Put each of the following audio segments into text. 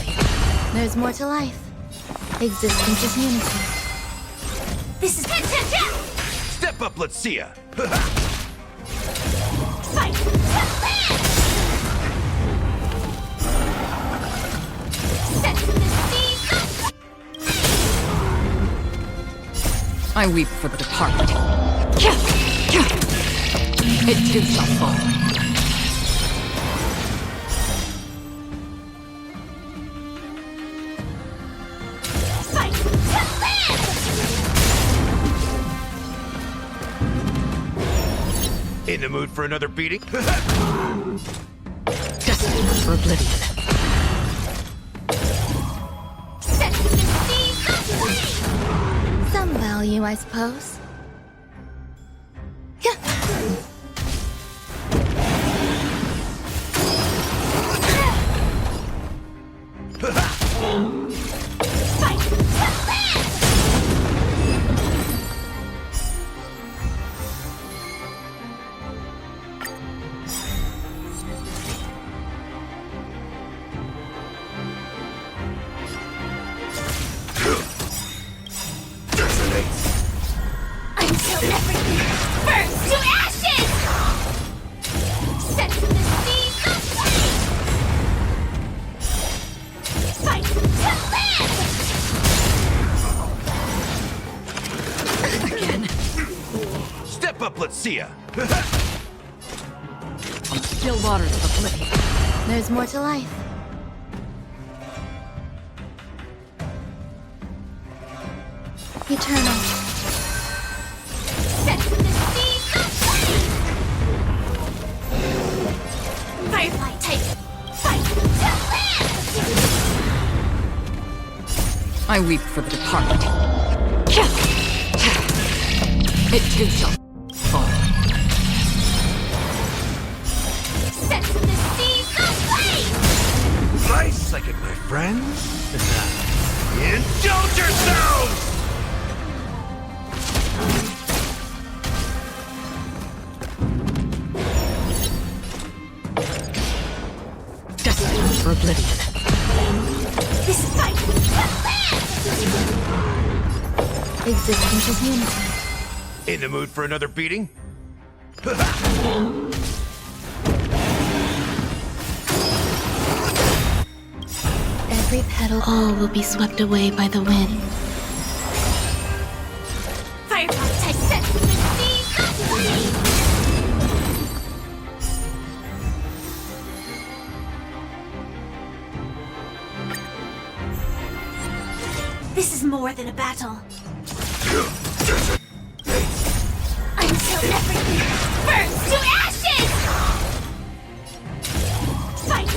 oblivion. There's more to life. Existence is unity. This is Step up, let's see ya! fight. Set the scene. I weep for the departed. It too shall fall. Fight. In the mood for another beating? Destined for oblivion. Set the scene. Some value, I suppose. Yeah. Until everything burns to ashes! Set the scene. Fight. Again. Step up, let's see ya! On the still waters of oblivion. There's more to life. Eternal. Set the scene. Firefly type. Fight. I weep for the departed. It too shall fall. Set the scene. Nice second, my friends! Indulge yourselves! Destined for oblivion. This is fight. Existence is unity. In the mood for another beating? Every petal, all will be swept away by the wind. Firefly type. Set the scene. This is more than a battle. Until everything burns to ashes! Fight!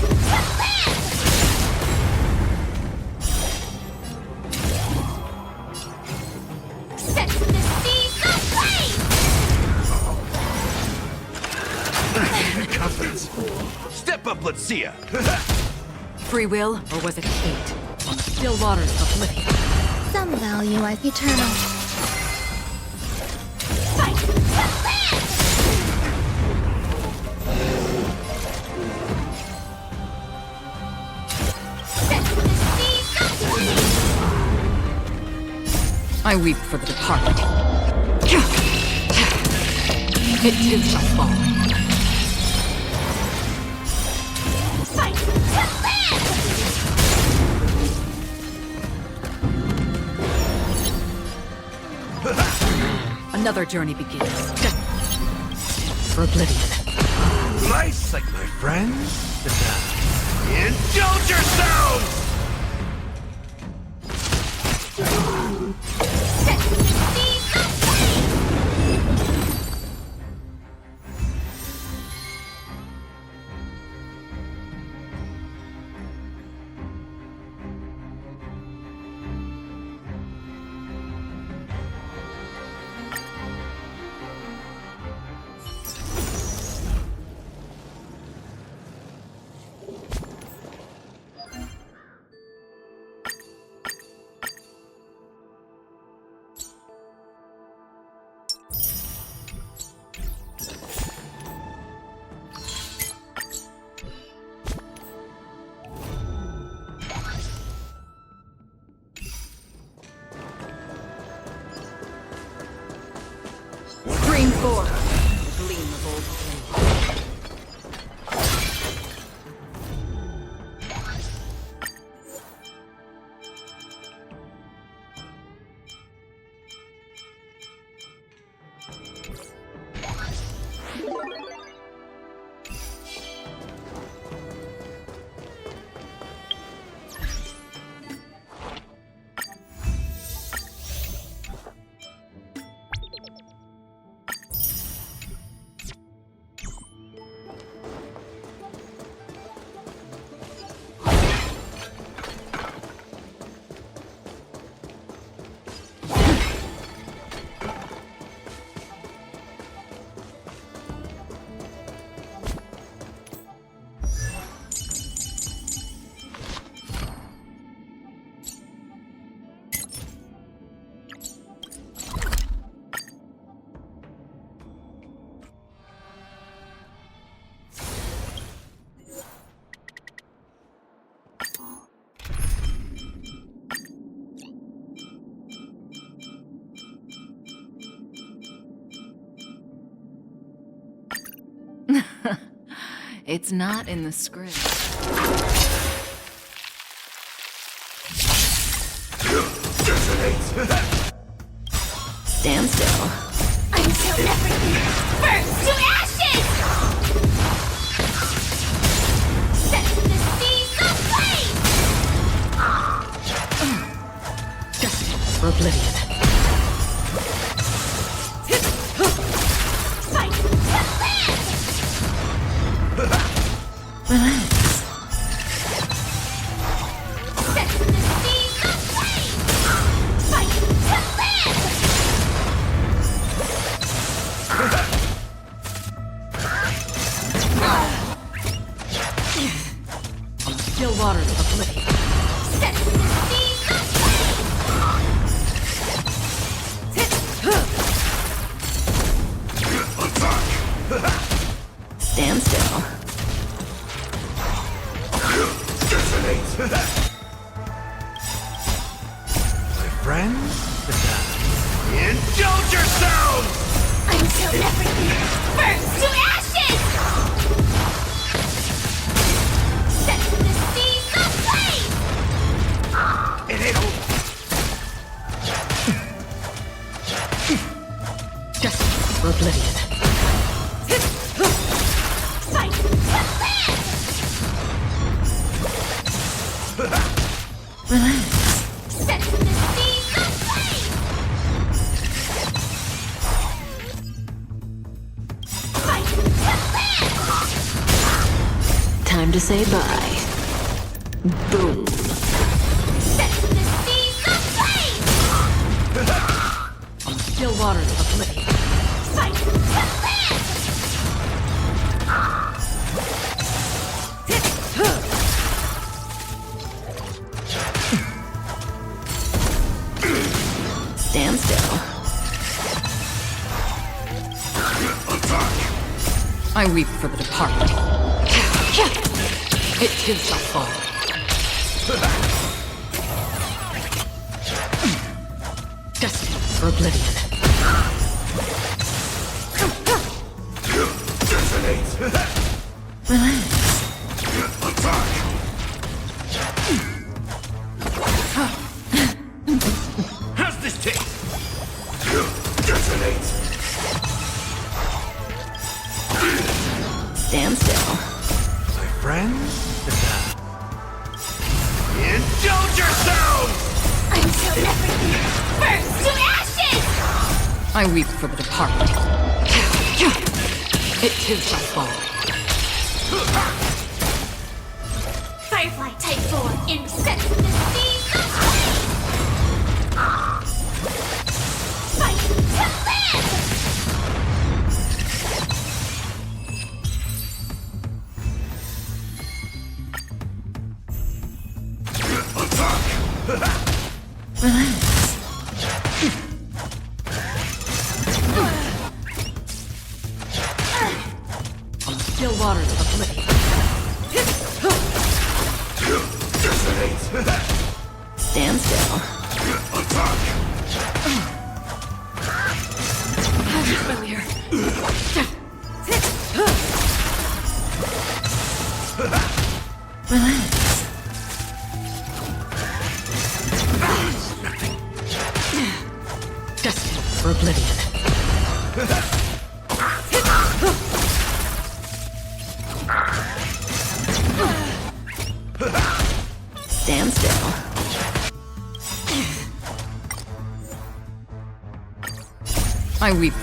Set the scene ablaze! Confidence. Step up, let's see ya! Free will, or was it fate? On the still waters of oblivion. Some value, I eternal. Fight! Set the scene I weep for the departed. It too shall fall. Fight! Another journey begins. For oblivion. Nice like my friends? Indulge yourselves! Set the scene For the gleam of old flame. It's not in the script. Stand still. Until everything burns to ashes! Set to the seas of flame! Destined for oblivion. Fight to land! Relax. Set to the seas of flame! Fight to land! Still waters of oblivion. Set to the seas of flame! Stand still. My friends, indulge yourselves! Until everything burns to ashes! Set to the seas of flame! It ain't over. Destined for oblivion. Fight to land! Relax. Set to the seas of flame! Fight to land! Time to say bye. Boom. Set to the seas of flame! Still waters of oblivion. Fight to land! Stand still. I weep for the departed. It too shall fall. Destined for oblivion. Relax. How's this taste? Stand still. My friends, indulge yourselves! Until everything burns to ashes! I weep for the departed. It too shall fall. Firefly Type 4 in set to the seas of flame! Fight to land! Relax. Still waters of oblivion. Stand still. Familiar. Destined for oblivion. Stand still. I weep.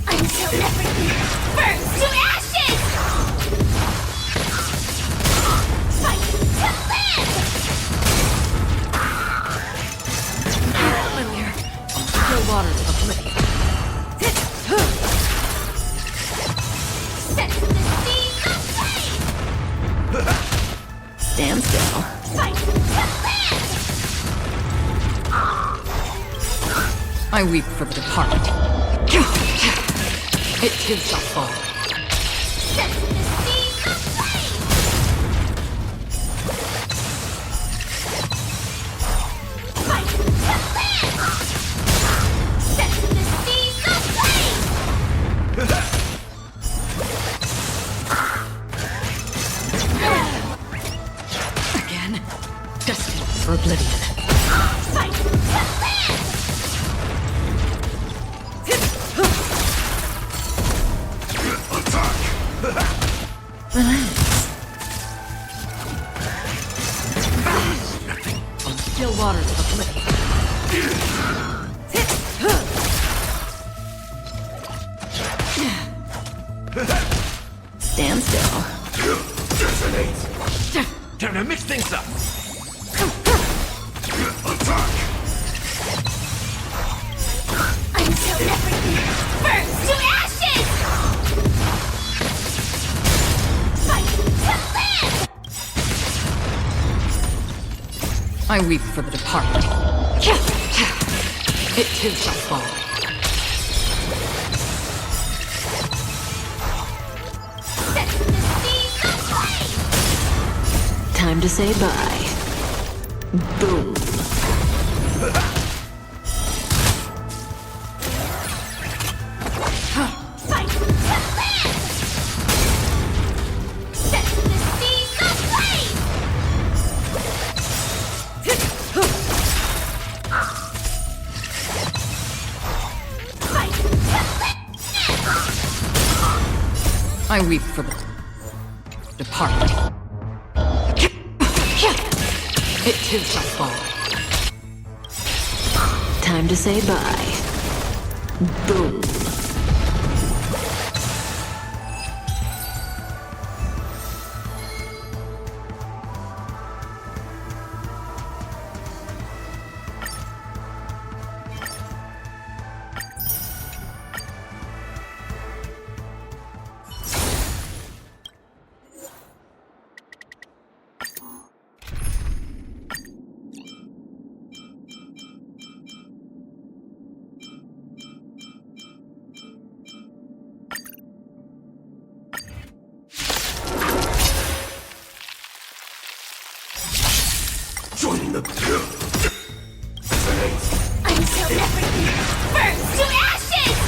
Until everything burns to ashes! Fight to live! Still waters of oblivion. Set the seas aflame! Stand still. Fight to live! I weep for the departed. It too shall fall. Set the seas aflame! Fight to live! Set the seas aflame! Again, destined for oblivion. Fight to live! Still waters of oblivion. Stand still. Time to mix things up. Until everything burns to ashes! Fight to live! I weep for the departed. It too shall fall. Set the seas aflame! Time to say bye. Boom. Fight to live! Set the seas aflame! Fight to live! I weep for the departed. It too shall fall. Time to say bye. Boom. Joining the Until everything burns to ashes!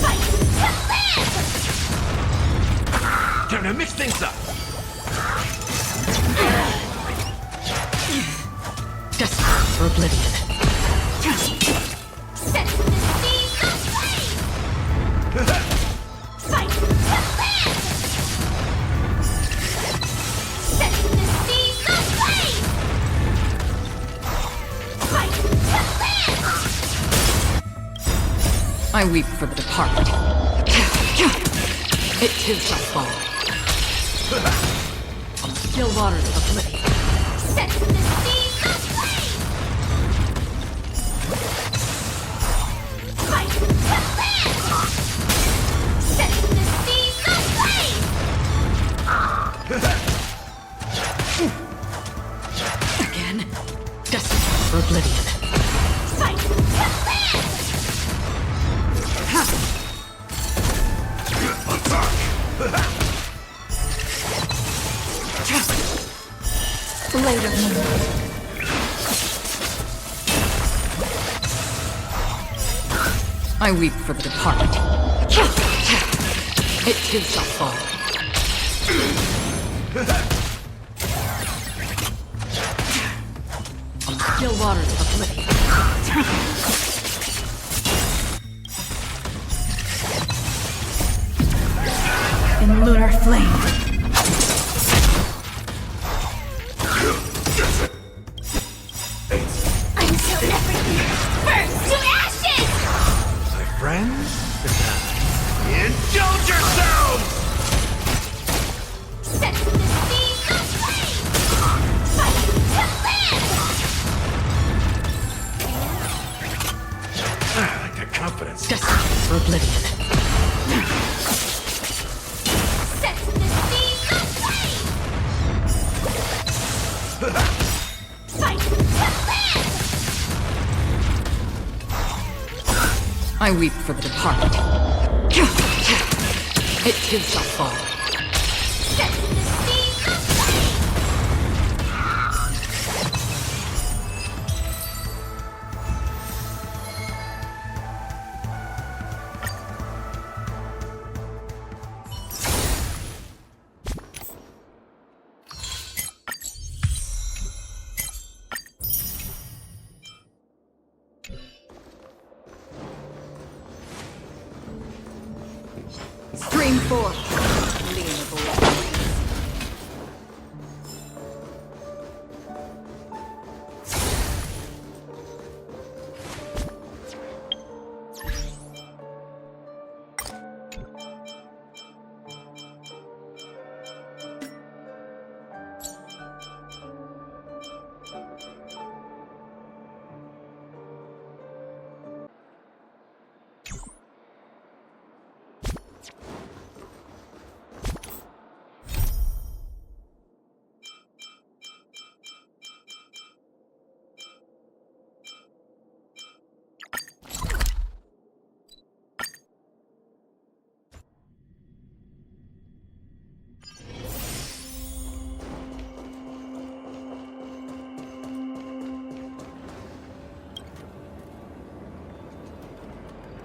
Fight to live! Time to mix things up. Destined for oblivion. Set the seas aflame! Fight to live! Set the seas aflame! Fight to live! I weep for the departed. It too shall fall. Still waters of oblivion. Set the seas aflame! Again? Destined for oblivion. Fight to live! Later. I weep for the departed. It too shall fall. On still waters of oblivion. In lunar flame. Until everything burns to ashes! My friends, indulge yourselves! Set the seas aflame! Fight to live! I like that confidence. Destined for oblivion. Set the seas aflame! Fight to live! I weep for the departed. It too shall fall. Set the seas aflame! Stream forth. Lean the boy.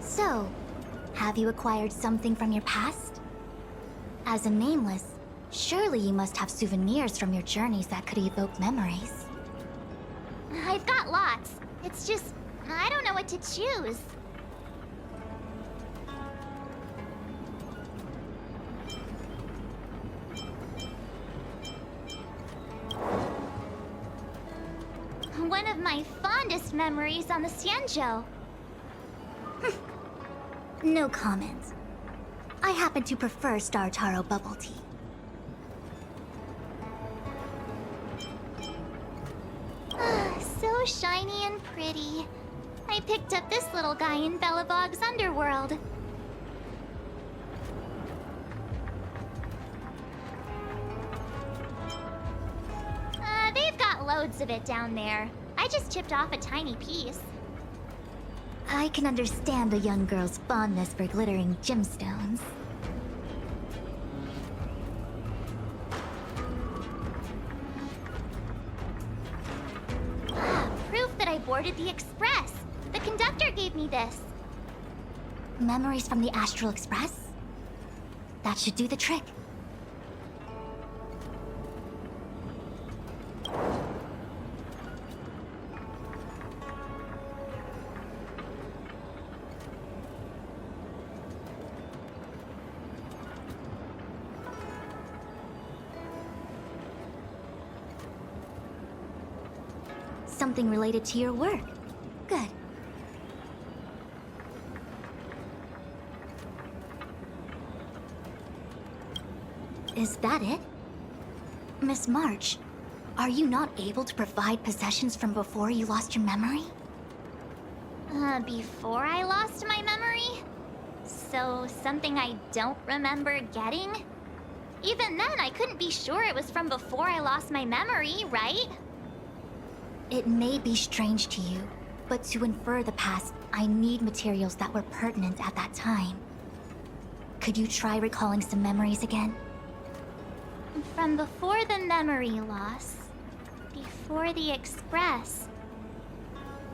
So, have you acquired something from your past? As a nameless, surely you must have souvenirs from your journeys that could evoke memories. I've got lots. It's just, I don't know what to choose. One of my fondest memories on the Xianzhou. No comment. I happen to prefer Star Taro bubble tea. So shiny and pretty. I picked up this little guy in Belobog's underworld. They've got loads of it down there. I just chipped off a tiny piece. I can understand a young girl's fondness for glittering gemstones. Proof that I boarded the express. The conductor gave me this. Memories from the Astral Express? That should do the trick. Something related to your work. Good. Is that it? Miss March, are you not able to provide possessions from before you lost your memory? Before I lost my memory? So, something I don't remember getting? Even then, I couldn't be sure it was from before I lost my memory, right? It may be strange to you, but to infer the past, I need materials that were pertinent at that time. Could you try recalling some memories again? From before the memory loss. Before the Express.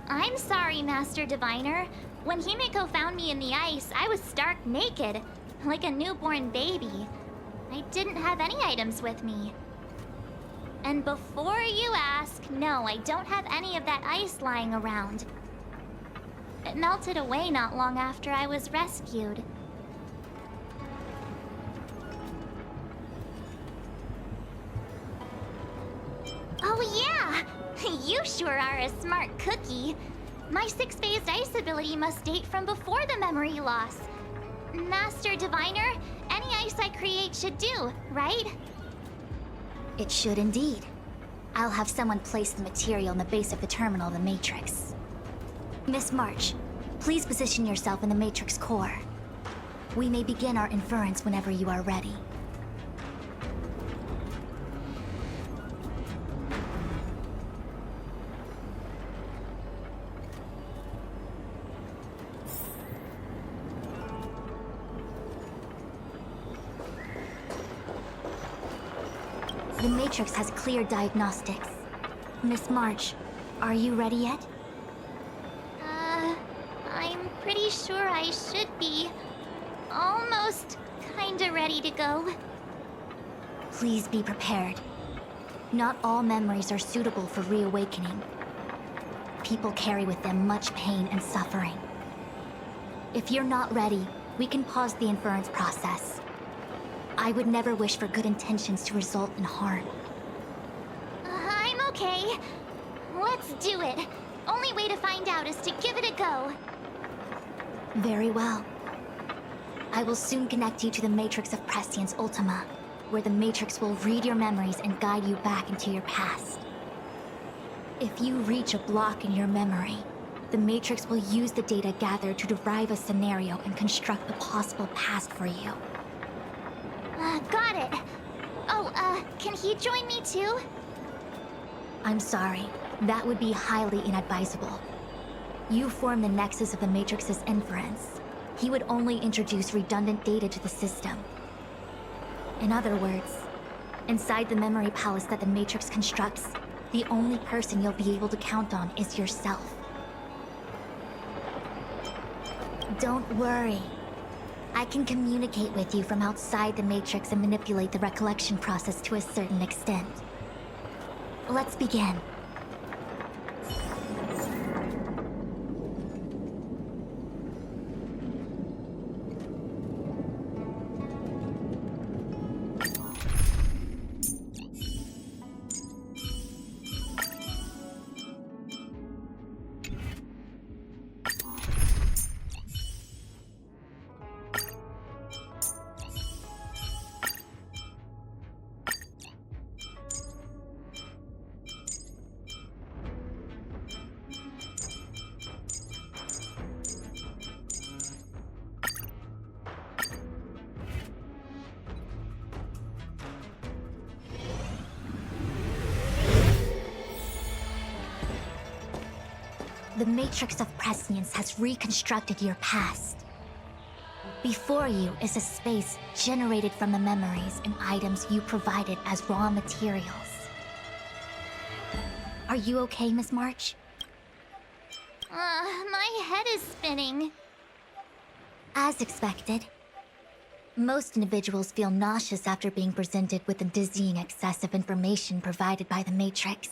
I'm sorry, Master Diviner. When Himiko found me in the ice, I was stark naked, like a newborn baby. I didn't have any items with me. And before you ask, no, I don't have any of that ice lying around. It melted away not long after I was rescued. Oh yeah! You sure are a smart cookie. My six-phased ice ability must date from before the memory loss. Master Diviner, any ice I create should do, right? It should indeed. I'll have someone place the material in the base of the terminal of the Matrix. Miss March, please position yourself in the Matrix core. We may begin our inference whenever you are ready. The Matrix has clear diagnostics. Miss March, are you ready yet? I'm pretty sure I should be almost kinda ready to go. Please be prepared. Not all memories are suitable for reawakening. People carry with them much pain and suffering. If you're not ready, we can pause the inference process. I would never wish for good intentions to result in harm. I'm okay. Let's do it. Only way to find out is to give it a go. Very well. I will soon connect you to the Matrix of Prescience Ultima, where the Matrix will read your memories and guide you back into your past. If you reach a block in your memory, the Matrix will use the data gathered to derive a scenario and construct a possible past for you. Got it. Oh, can he join me too? I'm sorry. That would be highly inadvisable. You form the nexus of the Matrix's inference. He would only introduce redundant data to the system. In other words, inside the memory palace that the Matrix constructs, the only person you'll be able to count on is yourself. Don't worry. I can communicate with you from outside the Matrix and manipulate the recollection process to a certain extent. Let's begin. The Matrix of Prescience has reconstructed your past. Before you is a space generated from the memories and items you provided as raw materials. Are you okay, Miss March? My head is spinning. As expected. Most individuals feel nauseous after being presented with the dizzying excess of information provided by the Matrix.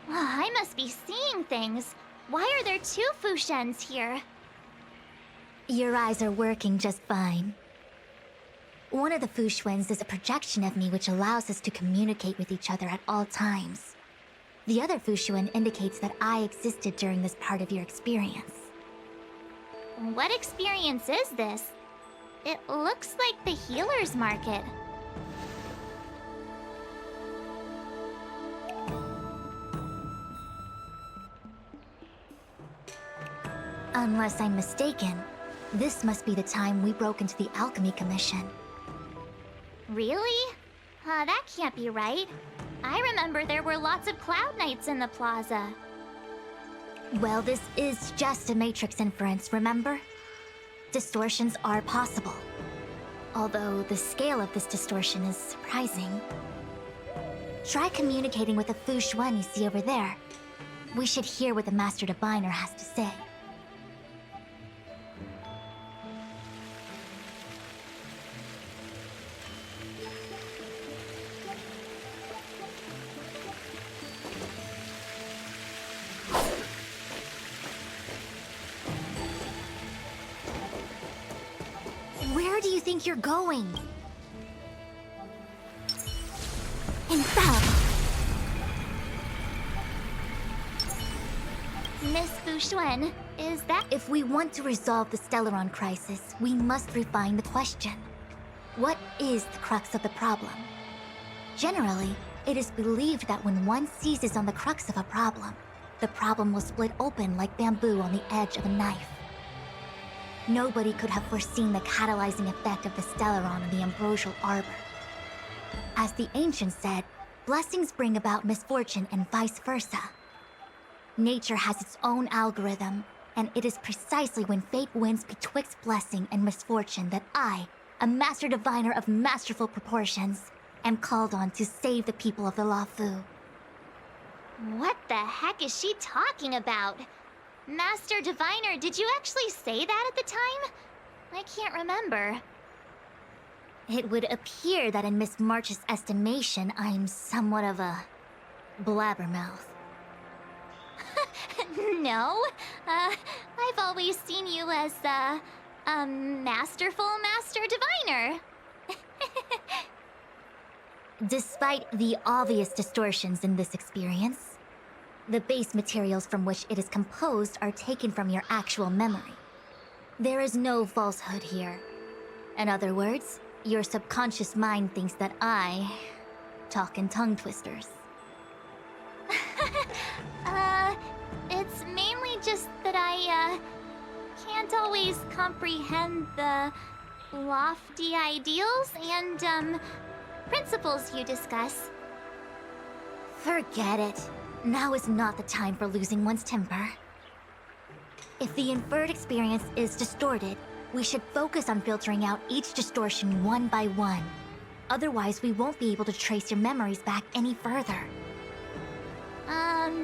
I must be seeing things. Why are there two Fushens here? Your eyes are working just fine. One of the Fushwens is a projection of me which allows us to communicate with each other at all times. The other Fushuen indicates that I existed during this part of your experience. What experience is this? It looks like the healer's market. Unless I'm mistaken, This must be the time we broke into the Alchemy Commission. Really? That can't be right. I remember there were lots of Cloud Knights in the plaza. Well, this is just a Matrix inference, remember? Distortions are possible. Although the scale of this distortion is surprising. Try communicating with the Fu Xuan you see over there. We should hear what the Master Diviner has to say. Where do you think you're going? Infallible! Miss Fu Xuan, is that... If we want to resolve the Stellaron crisis, we must refine the question. What is the crux of the problem? Generally, it is believed that when one seizes on the crux of a problem, the problem will split open like bamboo on the edge of a knife. Nobody could have foreseen the catalyzing effect of the Stellaron on the ambrosial arbor. As the ancients said, blessings bring about misfortune and vice versa. Nature has its own algorithm, and it is precisely when fate wins betwixt blessing and misfortune that I, a Master Diviner of masterful proportions, am called on to save the people of the Luofu. What the heck is she talking about? Master Diviner, did you actually say that at the time? I can't remember. It would appear that in Miss March's estimation, I'm somewhat of a blabbermouth. No, I've always seen you as, a masterful Master Diviner. Despite the obvious distortions in this experience, the base materials from which it is composed are taken from your actual memory. There is no falsehood here. In other words, your subconscious mind thinks that I talk in tongue twisters. It's mainly just that I, can't always comprehend the lofty ideals and, principles you discuss. Forget it. Now is not the time for losing one's temper. If the inferred experience is distorted, we should focus on filtering out each distortion one by one. Otherwise, we won't be able to trace your memories back any further.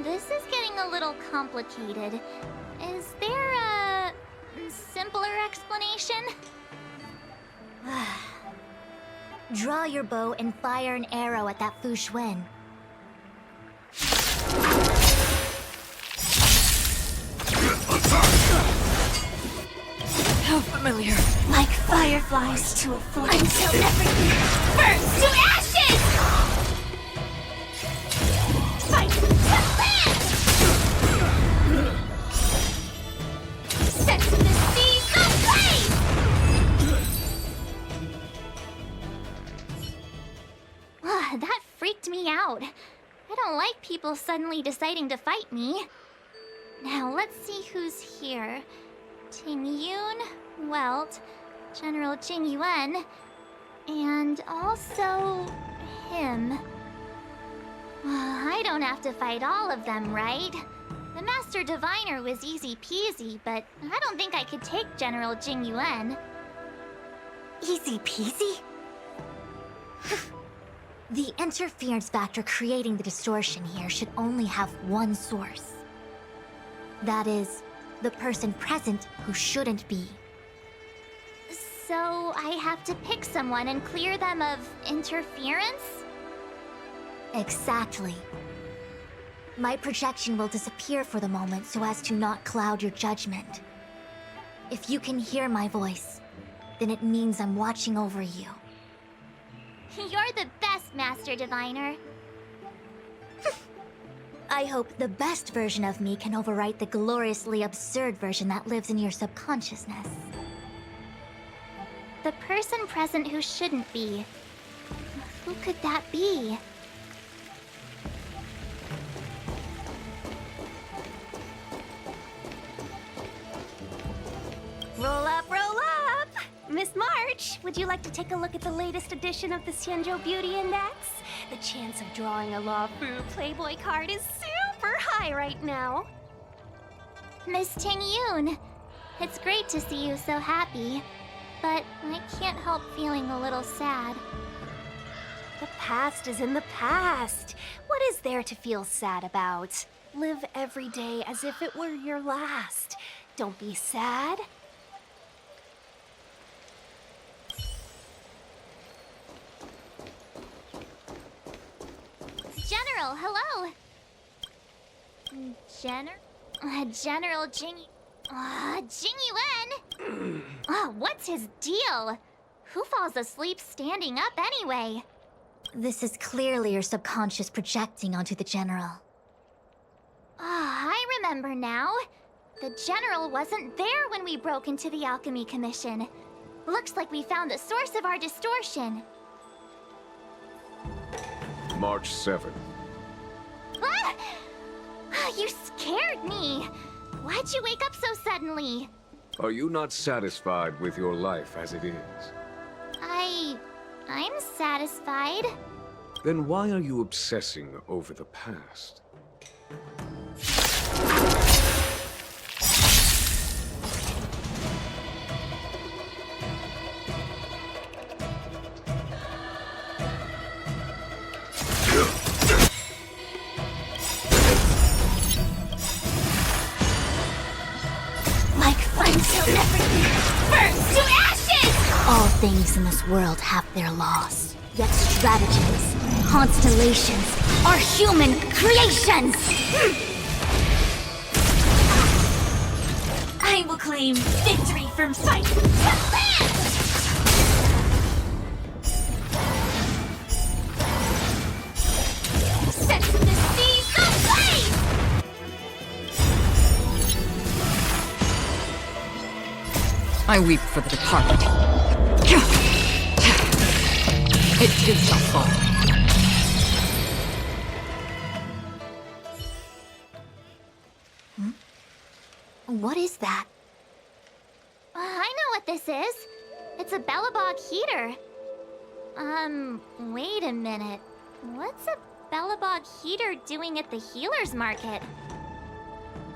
This is getting a little complicated. Is there a simpler explanation? Draw your bow and fire an arrow at that Fu Xuan. How familiar. Like fireflies to a flame. Until everything burns to ashes! Fight to land! Set to the seas ablaze! That freaked me out. I don't like people suddenly deciding to fight me. Now let's see who's here. Ting Yun, Welt, General Jing Yuan, and also him. I don't have to fight all of them, right? The Master Diviner was easy peasy, but I don't think I could take General Jing Yuan. Easy peasy? The interference factor creating the distortion here should only have one source. That is, the person present who shouldn't be. So I have to pick someone and clear them of interference? Exactly. My projection will disappear for the moment so as to not cloud your judgment. If you can hear my voice, then it means I'm watching over you. You're the best, Master Diviner. I hope the best version of me can overwrite the gloriously absurd version that lives in your subconsciousness. The person present who shouldn't be. Who could that be? Roll up, roll March, would you like to take a look at the latest edition of the Xianzhou Beauty Index? The chance of drawing a Luofu Playboy card is super high right now. Miss Tingyun, it's great to see you so happy, but I can't help feeling a little sad. The past is in the past. What is there to feel sad about? Live every day as if it were your last. Don't be sad. General, hello! General Jing Yuan? What's his deal? Who falls asleep standing up anyway? This is clearly your subconscious projecting onto the General. I remember now. The General wasn't there when we broke into the Alchemy Commission. Looks like we found the source of our distortion. March 7th. Ah! You scared me! Why'd you wake up so suddenly? Are you not satisfied with your life as it is? I'm satisfied. Then why are you obsessing over the past? Like fire till everything burns to ashes! All things in this world have their laws. Yet stratagems, constellations, are human creations! I will claim victory from fight to land! Set the seas ablaze! I weep for the departed. It too shall fall. What is that? I know what this is. It's a Bellabog heater. Wait a minute. What's a Bellabog heater doing at the healer's market?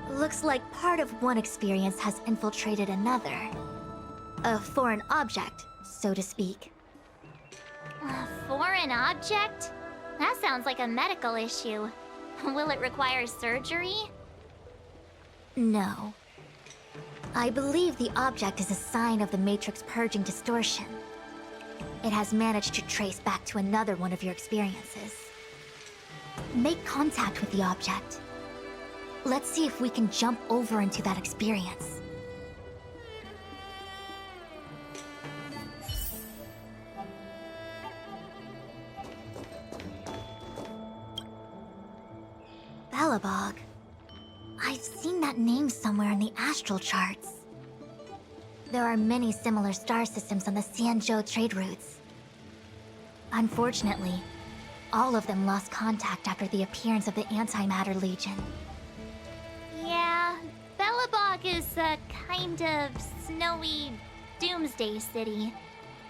Looks like part of one experience has infiltrated another. A foreign object, so to speak. A foreign object? That sounds like a medical issue. Will it require surgery? No. I believe the object is a sign of the Matrix purging distortion. It has managed to trace back to another one of your experiences. Make contact with the object. Let's see if we can jump over into that experience. Bellabog. I've seen that name somewhere in the astral charts. There are many similar star systems on the Xianzhou trade routes. Unfortunately, all of them lost contact after the appearance of the Antimatter Legion. Yeah, Bellabog is a kind of snowy doomsday city.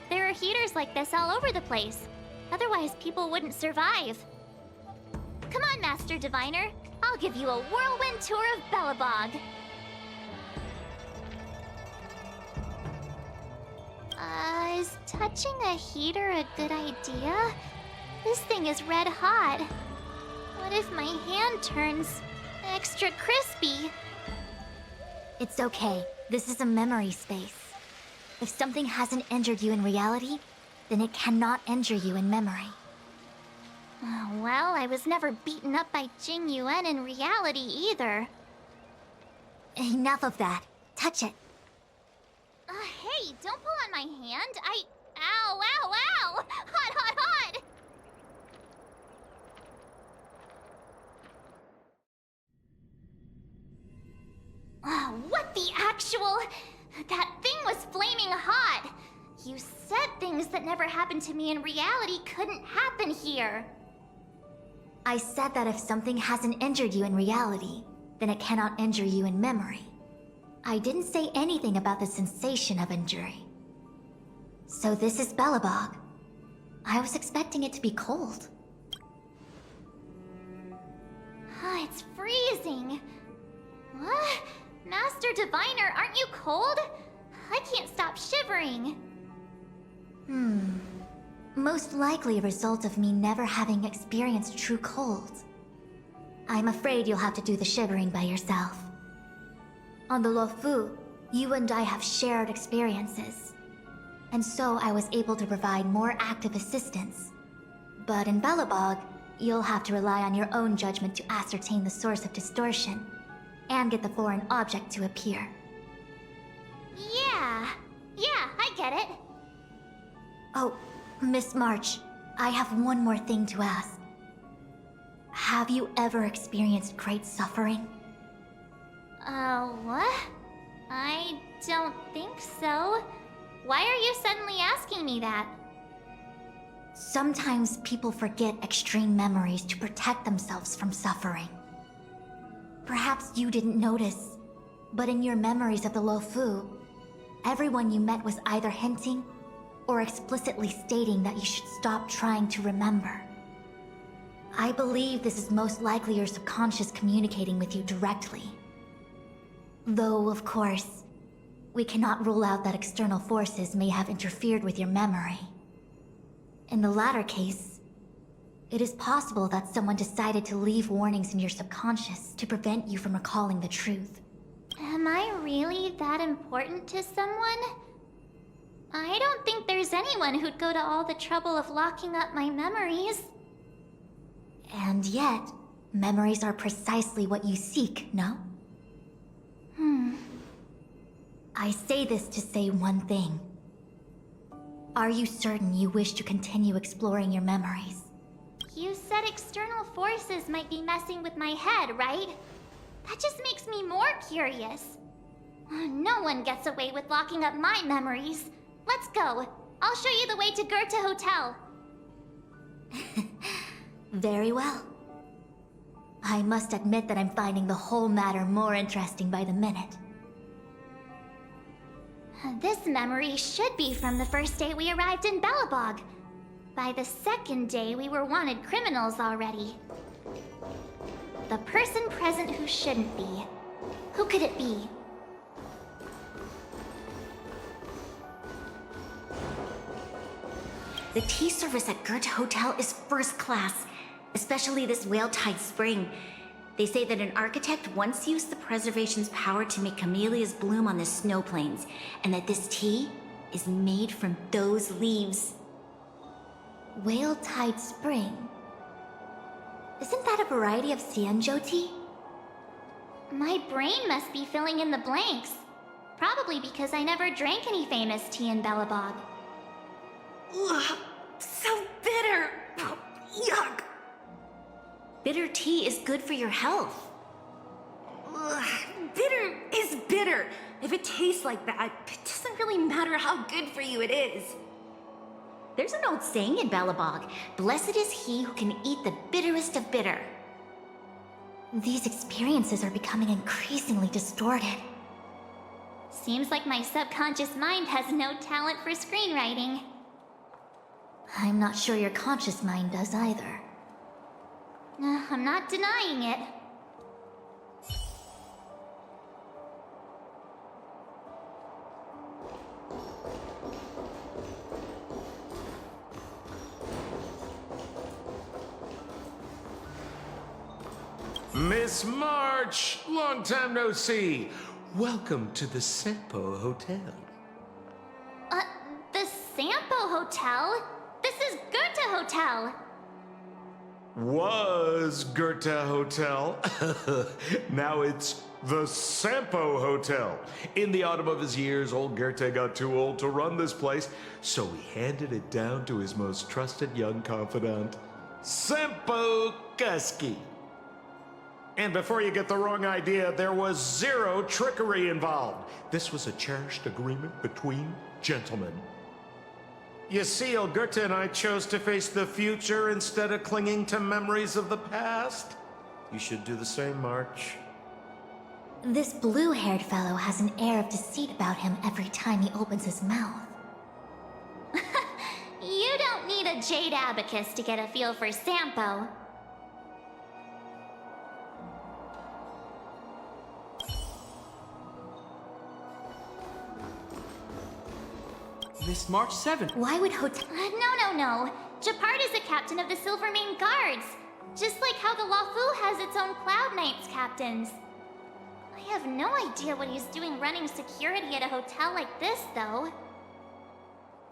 There are heaters like this all over the place. Otherwise, people wouldn't survive. Come on, Master Diviner. I'll give you a whirlwind tour of Bellabog. Is touching a heater a good idea? This thing is red hot. What if my hand turns extra crispy? It's okay. This is a memory space. If something hasn't injured you in reality, then it cannot injure you in memory. Well, I was never beaten up by Jing Yuan in reality either. Enough of that. Touch it. Hey, don't pull on my hand. Ow, ow, ow! Hot, hot, hot! What the actual... That thing was flaming hot! You said things that never happened to me in reality couldn't happen here. I said that if something hasn't injured you in reality, then it cannot injure you in memory. I didn't say anything about the sensation of injury. So this is Belobog. I was expecting it to be cold. It's freezing. What? Master Diviner, aren't you cold? I can't stop shivering. Most likely a result of me never having experienced true cold. I'm afraid you'll have to do the shivering by yourself. On the Luofu, you and I have shared experiences. And so I was able to provide more active assistance. But in Belobog, you'll have to rely on your own judgment to ascertain the source of distortion, and get the foreign object to appear. Yeah, I get it. Oh, Miss March, I have one more thing to ask. Have you ever experienced great suffering? What? I don't think so. Why are you suddenly asking me that? Sometimes people forget extreme memories to protect themselves from suffering. Perhaps you didn't notice, but in your memories of the Luofu, everyone you met was either hinting or explicitly stating that you should stop trying to remember. I believe this is most likely your subconscious communicating with you directly. Though, of course, we cannot rule out that external forces may have interfered with your memory. In the latter case, it is possible that someone decided to leave warnings in your subconscious to prevent you from recalling the truth. Am I really that important to someone? I don't think there's anyone who'd go to all the trouble of locking up my memories. And yet, memories are precisely what you seek, no? I say this to say one thing. Are you certain you wish to continue exploring your memories? You said external forces might be messing with my head, right? That just makes me more curious. No one gets away with locking up my memories. Let's go. I'll show you the way to Goethe Hotel. Very well. I must admit that I'm finding the whole matter more interesting by the minute. This memory should be from the first day we arrived in Belobog. By the second day, we were wanted criminals already. The person present who shouldn't be. Who could it be? The tea service at Goethe Hotel is first class, especially this Whale-Tide Spring. They say that an architect once used the preservation's power to make camellias bloom on the snow plains, and that this tea is made from those leaves. Whale-Tide Spring? Isn't that a variety of Xianzhou tea? My brain must be filling in the blanks. Probably because I never drank any famous tea in Belobog. Ugh, so bitter! Yuck! Bitter tea is good for your health. Ugh, bitter is bitter. If it tastes like that, it doesn't really matter how good for you it is. There's an old saying in Belobog, blessed is he who can eat the bitterest of bitter. These experiences are becoming increasingly distorted. Seems like my subconscious mind has no talent for screenwriting. I'm not sure your conscious mind does either. I'm not denying it. Miss March, long time no see. Welcome to the Sampo Hotel. The Sampo Hotel? This is Goethe Hotel. Was Goethe Hotel. Now it's the Sampo Hotel. In the autumn of his years, old Goethe got too old to run this place, so he handed it down to his most trusted young confidant, Sampo Kuski. And before you get the wrong idea, there was zero trickery involved. This was a cherished agreement between gentlemen. You see, old Goethe and I chose to face the future instead of clinging to memories of the past. You should do the same, March. This blue-haired fellow has an air of deceit about him every time he opens his mouth. need a jade abacus to get a feel for Sampo. This March 7th. Why would hotel... No. Japard is the captain of the Silvermane Guards. Just like how the Luofu has its own Cloud Knights captains. I have no idea what he's doing running security at a hotel like this, though.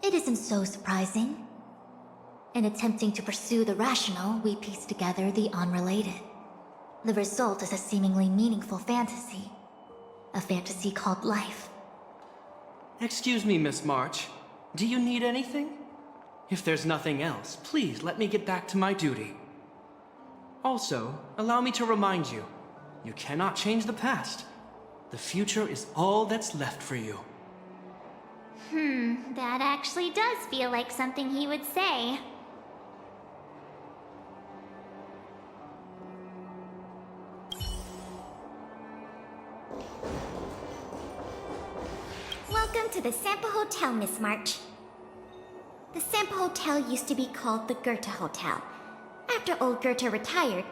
It isn't so surprising. In attempting to pursue the rational, we piece together the unrelated. The result is a seemingly meaningful fantasy. A fantasy called life. Excuse me, Miss March. Do you need anything? If there's nothing else, please let me get back to my duty. Also, allow me to remind you, you cannot change the past. The future is all that's left for you. That actually does feel like something he would say. Welcome to the Sampo Hotel, Miss March. The Sampo Hotel used to be called the Goethe Hotel. After old Goethe retired,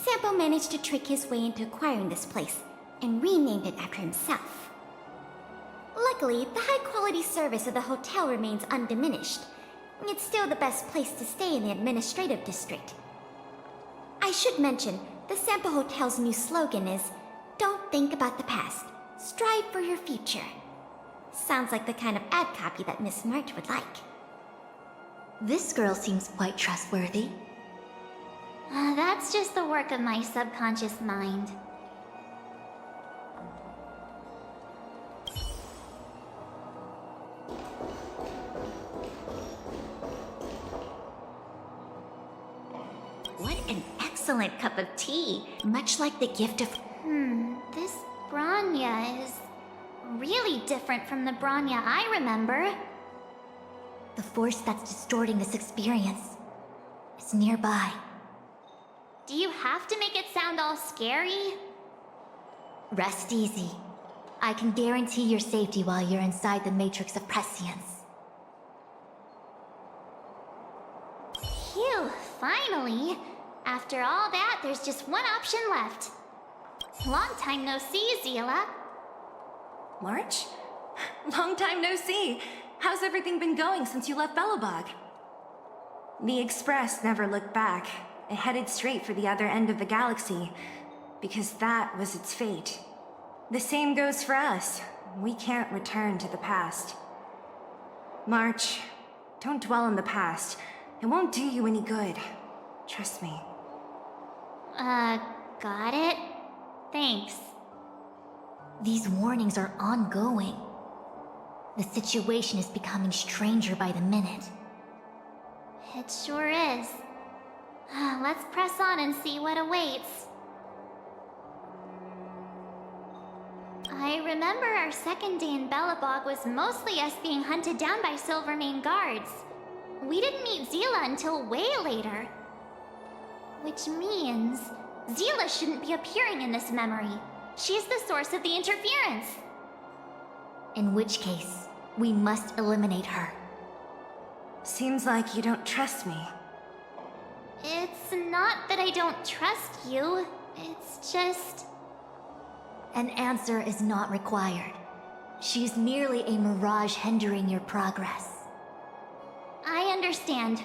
Sampo managed to trick his way into acquiring this place and renamed it after himself. Luckily, the high-quality service of the hotel remains undiminished. It's still the best place to stay in the administrative district. I should mention, the Sampo Hotel's new slogan is, "Don't think about the past, strive for your future." Sounds like the kind of ad copy that Miss March would like. This girl seems quite trustworthy. That's just the work of my subconscious mind. What an excellent cup of tea! Much like the gift of... This Bronya is really different from the Bronya I remember. The force that's distorting this experience is nearby. Do you have to make it sound all scary? Rest easy. I can guarantee your safety while you're inside the matrix of prescience. Phew, finally. After all that, there's just one option left. Long time no see, Zila. March? Long time no see. How's everything been going since you left Belobog? The Express never looked back. It headed straight for the other end of the galaxy, because that was its fate. The same goes for us. We can't return to the past. March, don't dwell on the past. It won't do you any good. Trust me. Got it? Thanks. These warnings are ongoing. The situation is becoming stranger by the minute. It sure is. Let's press on and see what awaits. I remember our second day in Belobog was mostly us being hunted down by Silvermane Guards. We didn't meet Zila until way later. Which means Zila shouldn't be appearing in this memory. She's the source of the interference. In which case, we must eliminate her. Seems like you don't trust me. It's not that I don't trust you. It's just... An answer is not required. She's merely a mirage hindering your progress. I understand.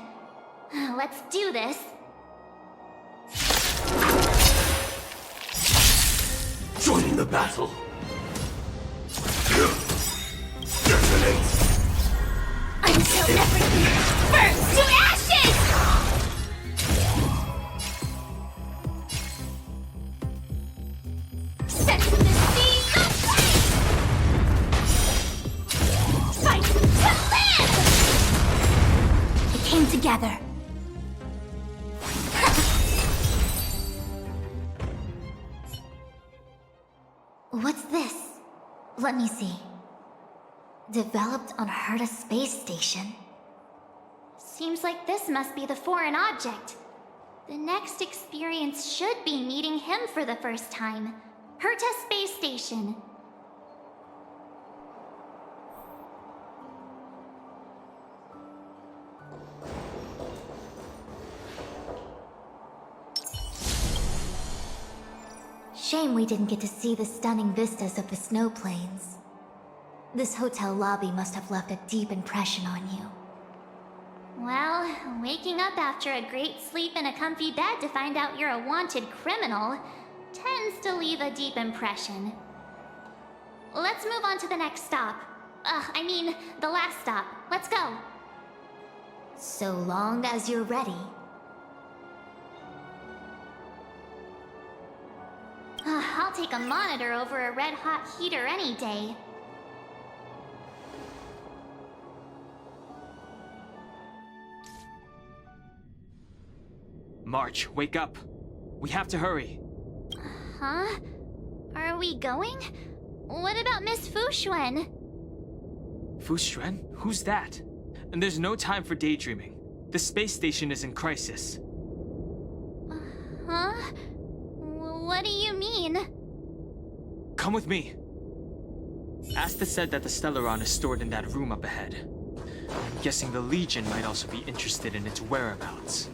Let's do this. Joining the battle. Detonate. Until everything burns to ashes! Set the seas aflame! Fight to live! It came together. What's this? Let me see. Developed on Herta space station. Seems like this must be the foreign object. The next experience should be meeting him for the first time. Herta Space Station. Shame we didn't get to see the stunning vistas of the snow plains. This hotel lobby must have left a deep impression on you. Well, waking up after a great sleep in a comfy bed to find out you're a wanted criminal tends to leave a deep impression. Let's move on to the next stop. The last stop. Let's go. So long as you're ready. I'll take a monitor over a red-hot heater any day. March, wake up. We have to hurry. Huh? Are we going? What about Miss Fushuen? Fushuen? Who's that? And there's no time for daydreaming. The space station is in crisis. Huh? What do you mean? Come with me. Asta said that the Stellaron is stored in that room up ahead. I'm guessing the Legion might also be interested in its whereabouts.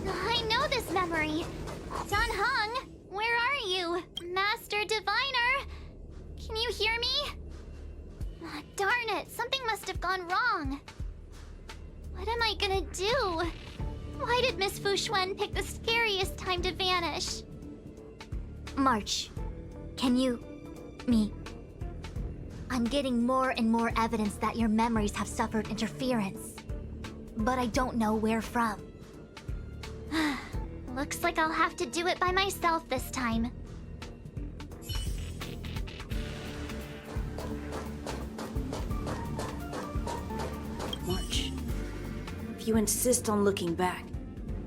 I know this memory. Dunhung, where are you? Master Diviner? Can you hear me? Darn it, something must have gone wrong. What am I gonna do? Why did Miss Fushuen pick the scariest time to vanish? March, can you... me... I'm getting more and more evidence that your memories have suffered interference. But I don't know where from. Looks like I'll have to do it by myself this time. March, if you insist on looking back,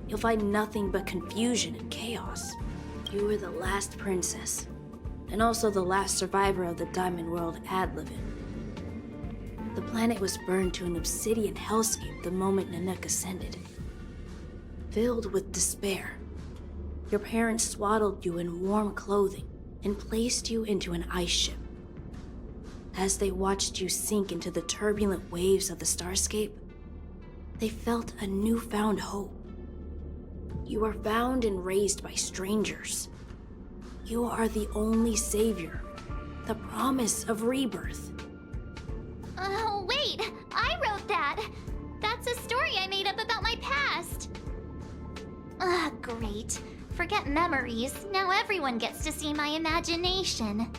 you'll find nothing but confusion and chaos. You were the last princess, and also the last survivor of the Diamond World ad live in. The planet was burned to an obsidian hellscape the moment Nanook ascended. Filled with despair, your parents swaddled you in warm clothing and placed you into an ice ship. As they watched you sink into the turbulent waves of the starscape, they felt a newfound hope. You were found and raised by strangers. You are the only savior, the promise of rebirth. Oh, wait! I wrote that! That's a story I made up about my past! Great. Forget memories. Now everyone gets to see my imagination.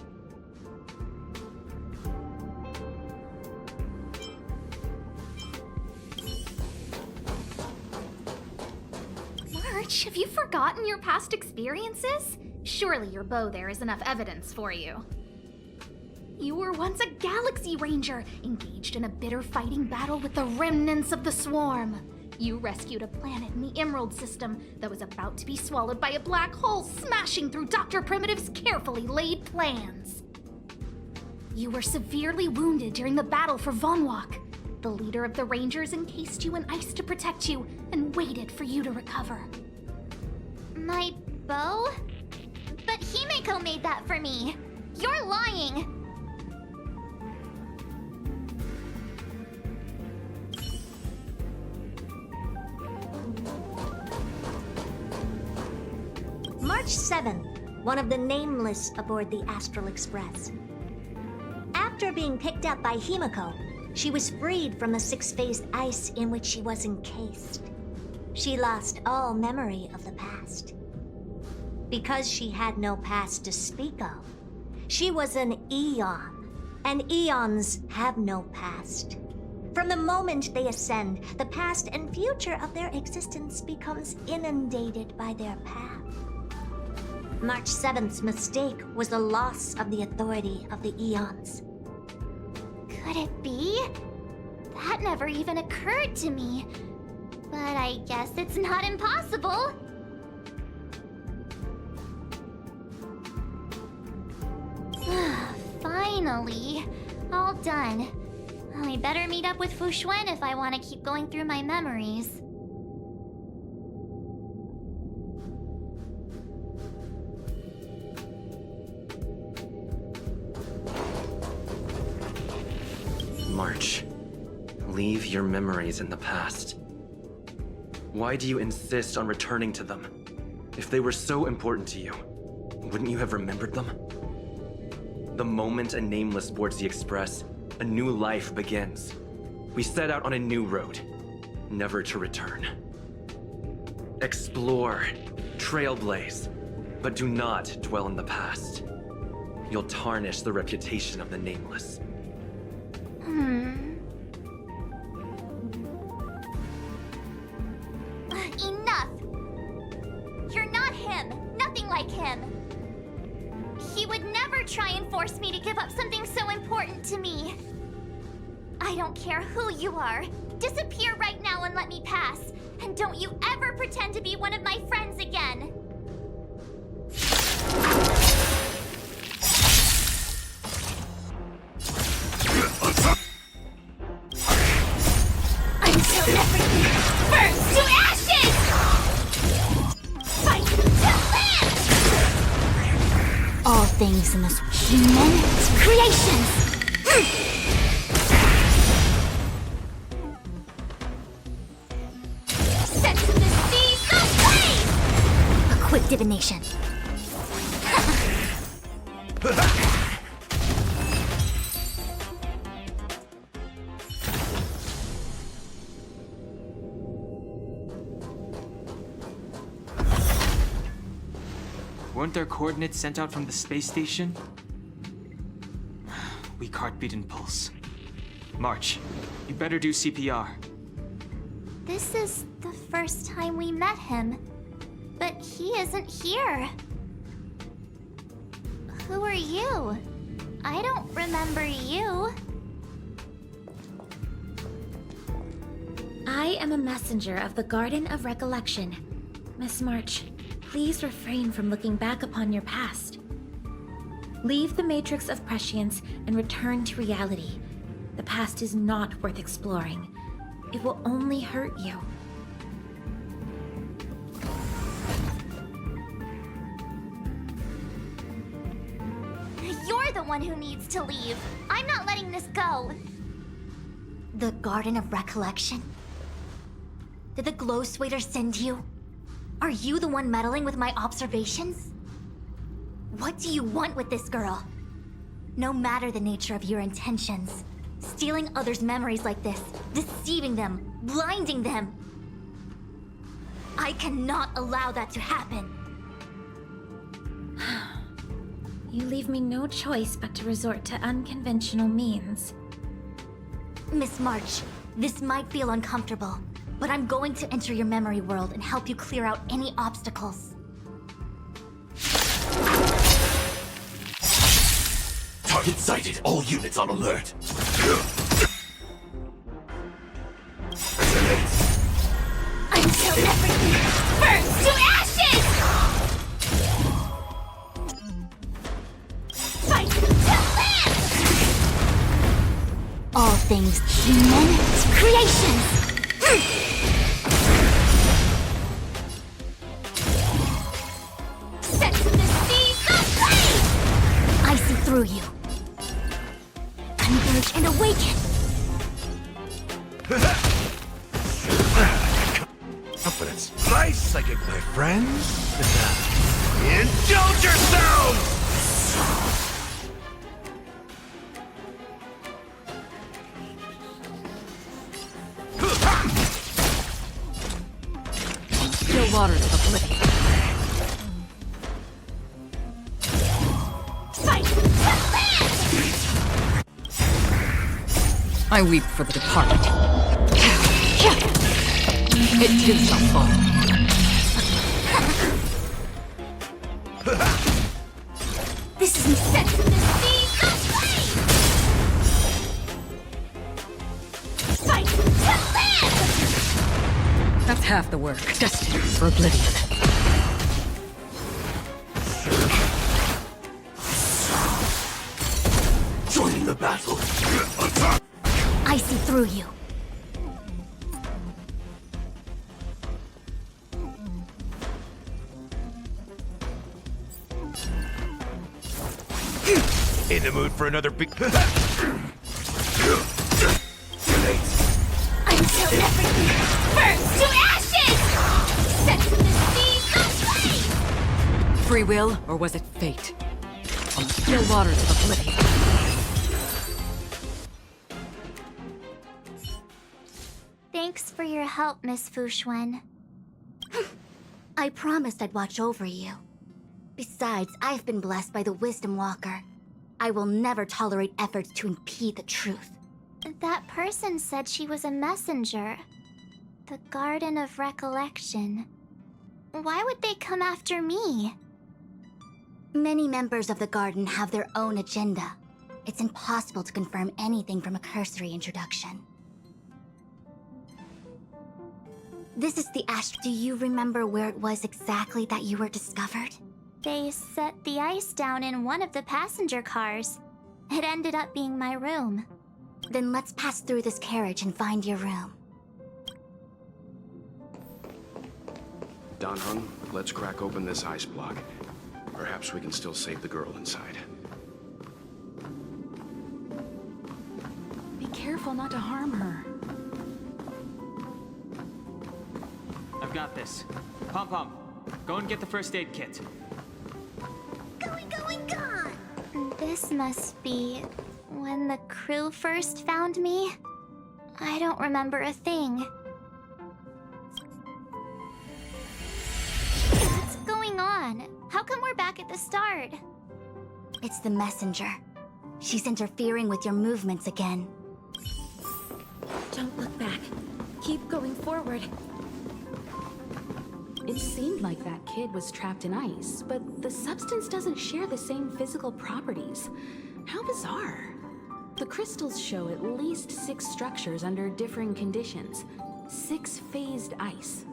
March, have you forgotten your past experiences? Surely your bow there is enough evidence for you. You were once a Galaxy Ranger, engaged in a bitter fighting battle with the remnants of the Swarm. You rescued a planet in the Emerald System that was about to be swallowed by a black hole, smashing through Dr. Primitive's carefully laid plans. You were severely wounded during the battle for Vonwalk. The leader of the Rangers encased you in ice to protect you and waited for you to recover. My bow? But Himeko made that for me. You're lying. March 7th, one of the nameless aboard the Astral Express. After being picked up by Himeko, she was freed from the six-phased ice in which she was encased. She lost all memory of the past. Because she had no past to speak of, she was an Eon, and Eons have no past. From the moment they ascend, the past and future of their existence becomes inundated by their path. March 7th's mistake was the loss of the authority of the Eons. Could it be? That never even occurred to me. But I guess it's not impossible. Finally. All done. I better meet up with Fushuen if I want to keep going through my memories. March, leave your memories in the past. Why do you insist on returning to them? If they were so important to you, wouldn't you have remembered them? The moment a nameless boards the Express, a new life begins. We set out on a new road, never to return. Explore, trailblaze, but do not dwell in the past. You'll tarnish the reputation of the nameless. Enough! You're not him. Nothing like him. He would never try and force me to give up something so important to me. I don't care who you are. Disappear right now and let me pass. And don't you ever pretend to be one of my friends again. Until everything burns to ashes! Fight to live! All things in this human creations! Set to the seas of flame! A quick divination. Weren't there coordinates sent out from the space station? Weak heartbeat and pulse. March, you better do CPR. This is the first time we met him, but he isn't here. Who are you? I don't remember you. I am a messenger of the Garden of Recollection. Miss March, please refrain from looking back upon your past. Leave the matrix of prescience and return to reality. The past is not worth exploring. It will only hurt you. You're the one who needs to leave. I'm not letting this go. The Garden of Recollection? Did the glow swader send you? Are you the one meddling with my observations? What do you want with this girl? No matter the nature of your intentions, stealing others' memories like this, deceiving them, blinding them. I cannot allow that to happen. You leave me no choice but to resort to unconventional means. Miss March, this might feel uncomfortable, but I'm going to enter your memory world and help you clear out any obstacles. Target sighted. All units on alert. Until everything burns to ashes! Fight to live! All things human creations! Set to the seas of flame! I see through you. Converge and awaken! Confidence. Nice, I get my friends. Indulge yourselves! Still waters of oblivion. Fight to live! I weep for the departed. It too shall fall. This isn't set to the seas of flame! Fight to live! That's half the work. Destined for oblivion. Joining the battle. I see through you. In the mood for another big... Until everything burns to ashes! Set to the seas of flame! Free will, or was it fate? On the still waters of oblivion. Thanks for your help, Miss Fushuen. I promised I'd watch over you. Besides, I've been blessed by the Wisdom Walker. I will never tolerate efforts to impede the truth. That person said she was a messenger. The Garden of Recollection. Why would they come after me? Many members of the Garden have their own agenda. It's impossible to confirm anything from a cursory introduction. This is the Do you remember where it was exactly that you were discovered? They set the ice down in one of the passenger cars. It ended up being my room. Then let's pass through this carriage and find your room. Danheng, let's crack open this ice block. Perhaps we can still save the girl inside. Be careful not to harm her. I've got this. Pom-Pom, go and get the first aid kit. Going! This must be when the crew first found me. I don't remember a thing. What's going on? How come we're back at the start? It's the messenger. She's interfering with your movements again. Don't look back. Keep going forward. It seemed like that kid was trapped in ice, but the substance doesn't share the same physical properties. How bizarre. The crystals show at least 6 structures under differing conditions. 6 phased ice.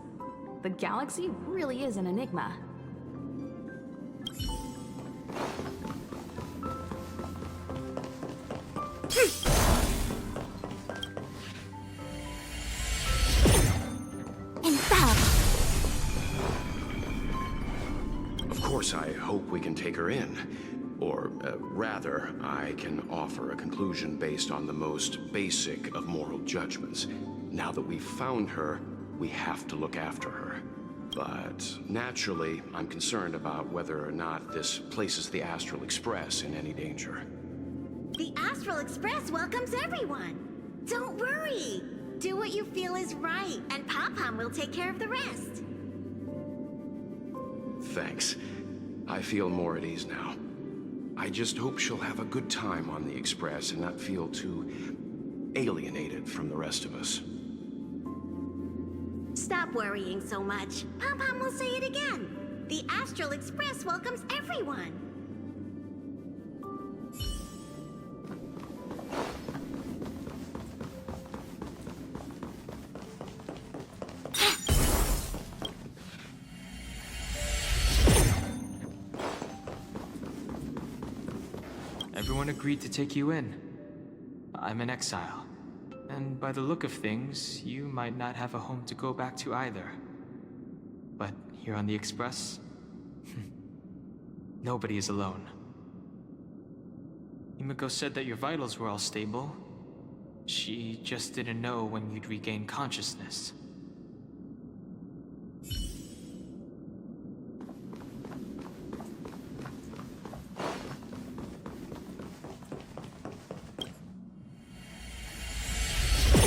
The galaxy really is an enigma. Of course, I hope we can take her in. Or, rather, I can offer a conclusion based on the most basic of moral judgments. Now that we've found her, we have to look after her. But naturally, I'm concerned about whether or not this places the Astral Express in any danger. The Astral Express welcomes everyone. Don't worry. Do what you feel is right, and Pom-Pom will take care of the rest. Thanks. I feel more at ease now. I just hope she'll have a good time on the Express and not feel too alienated from the rest of us. Stop worrying so much. Pom-Pom will say it again. The Astral Express welcomes everyone. Everyone agreed to take you in. I'm in exile. And by the look of things, you might not have a home to go back to either. But here on the Express, nobody is alone. Himiko said that your vitals were all stable. She just didn't know when you'd regain consciousness.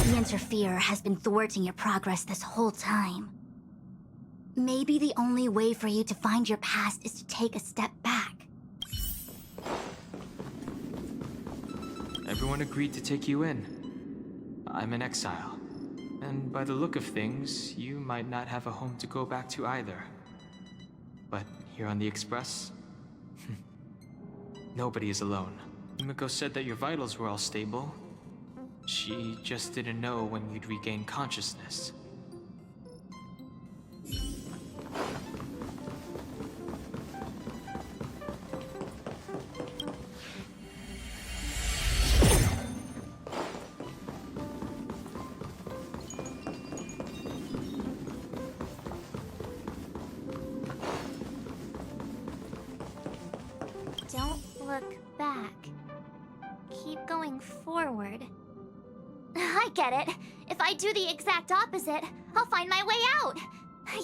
The Interferer has been thwarting your progress this whole time. Maybe the only way for you to find your past is to take a step back. Everyone agreed to take you in. I'm in exile. And by the look of things, you might not have a home to go back to either. But here on the Express, nobody is alone. Himiko said that your vitals were all stable. She just didn't know when you'd regain consciousness. Don't look back. Keep going forward. I get it. If I do the exact opposite, I'll find my way out.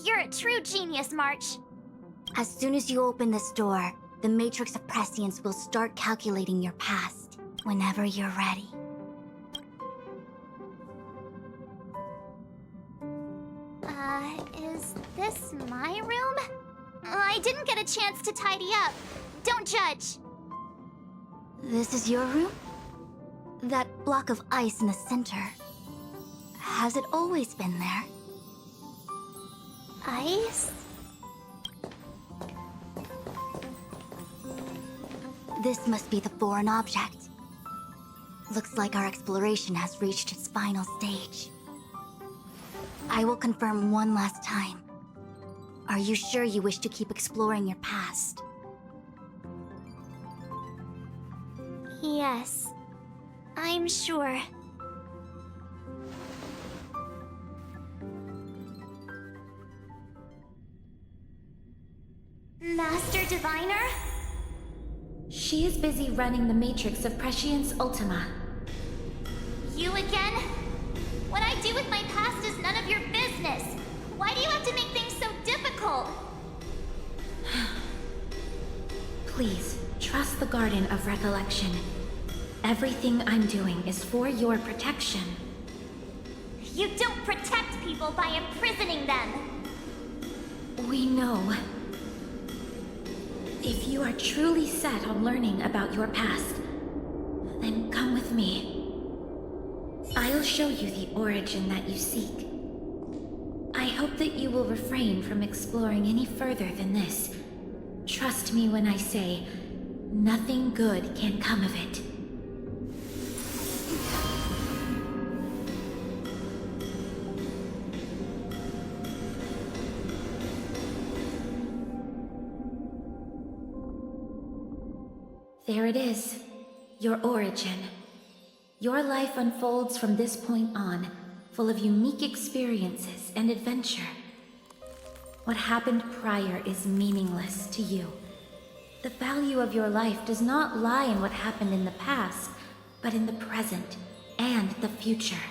You're a true genius, March. As soon as you open this door, the Matrix of Prescience will start calculating your past whenever you're ready. Is this my room? I didn't get a chance to tidy up. Don't judge. This is your room? That block of ice in the center. Has it always been there? Ice? This must be the foreign object. Looks like our exploration has reached its final stage. I will confirm one last time. Are you sure you wish to keep exploring your past? Yes, I'm sure. Master Diviner? She is busy running the Matrix of Prescience Ultima. You again? What I do with my past is none of your business. Why do you have to make things so difficult? Please, trust the Garden of Recollection. Everything I'm doing is for your protection. You don't protect people by imprisoning them. We know. If you are truly set on learning about your past, then come with me. I'll show you the origin that you seek. I hope that you will refrain from exploring any further than this. Trust me when I say, nothing good can come of it. There it is, your origin. Your life unfolds from this point on, full of unique experiences and adventure. What happened prior is meaningless to you. The value of your life does not lie in what happened in the past, but in the present and the future.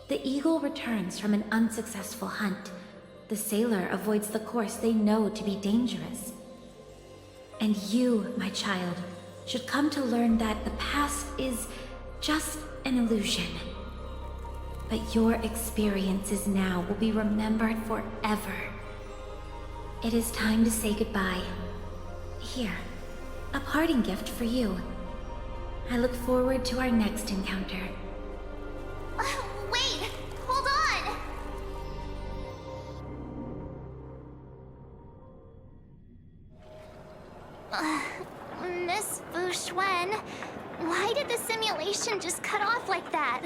The eagle returns from an unsuccessful hunt. The sailor avoids the course they know to be dangerous. And you, my child, should come to learn that the past is just an illusion. But your experiences now will be remembered forever. It is time to say goodbye. Here, a parting gift for you. I look forward to our next encounter. Wait! Hold on! Miss Fushuen, why did the simulation just cut off like that?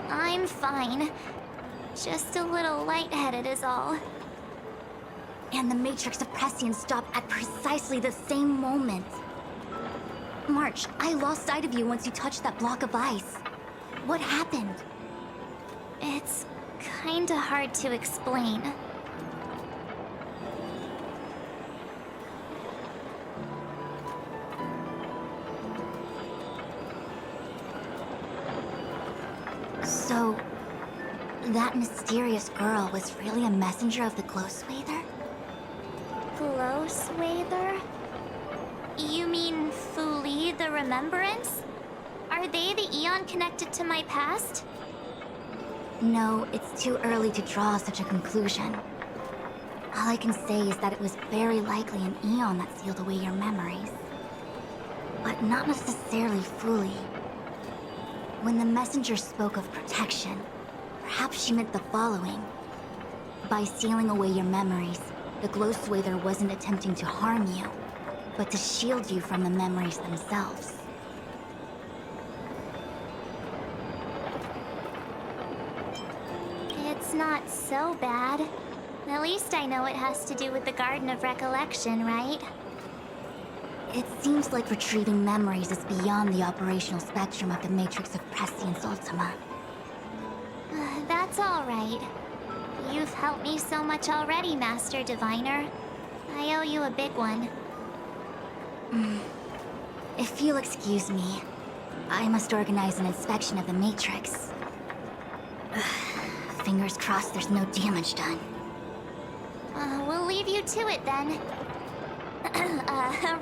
I'm fine. Just a little lightheaded is all. And the Matrix of Prescience stopped at precisely the same moment. March, I lost sight of you once you touched that block of ice. What happened? It's kinda hard to explain. So, that mysterious girl was really a messenger of the Glowswather? Glowswather? You mean Fuli the Remembrance? Are they the Eon connected to my past? No, it's too early to draw such a conclusion. All I can say is that it was very likely an Eon that sealed away your memories. But not necessarily Fuli. When the messenger spoke of protection, perhaps she meant the following. By sealing away your memories, the Glowswather wasn't attempting to harm you, but to shield you from the memories themselves. It's not so bad. At least I know it has to do with the Garden of Recollection, right? It seems like retrieving memories is beyond the operational spectrum of the Matrix of Prescience Ultima. That's all right. You've helped me so much already, Master Diviner. I owe you a big one. If you'll excuse me, I must organize an inspection of the Matrix. Fingers crossed there's no damage done. We'll leave you to it then.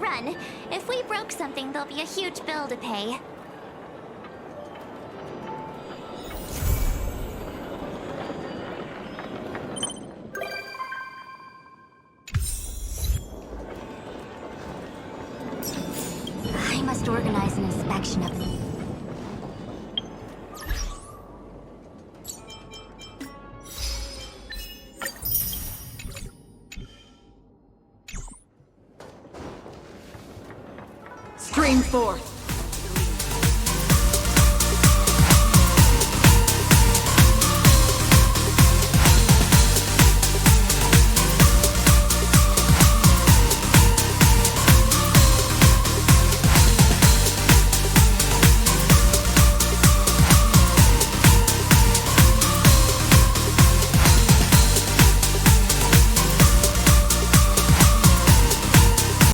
Run. If we broke something, there'll be a huge bill to pay. I must organize an inspection of the... Stream forth!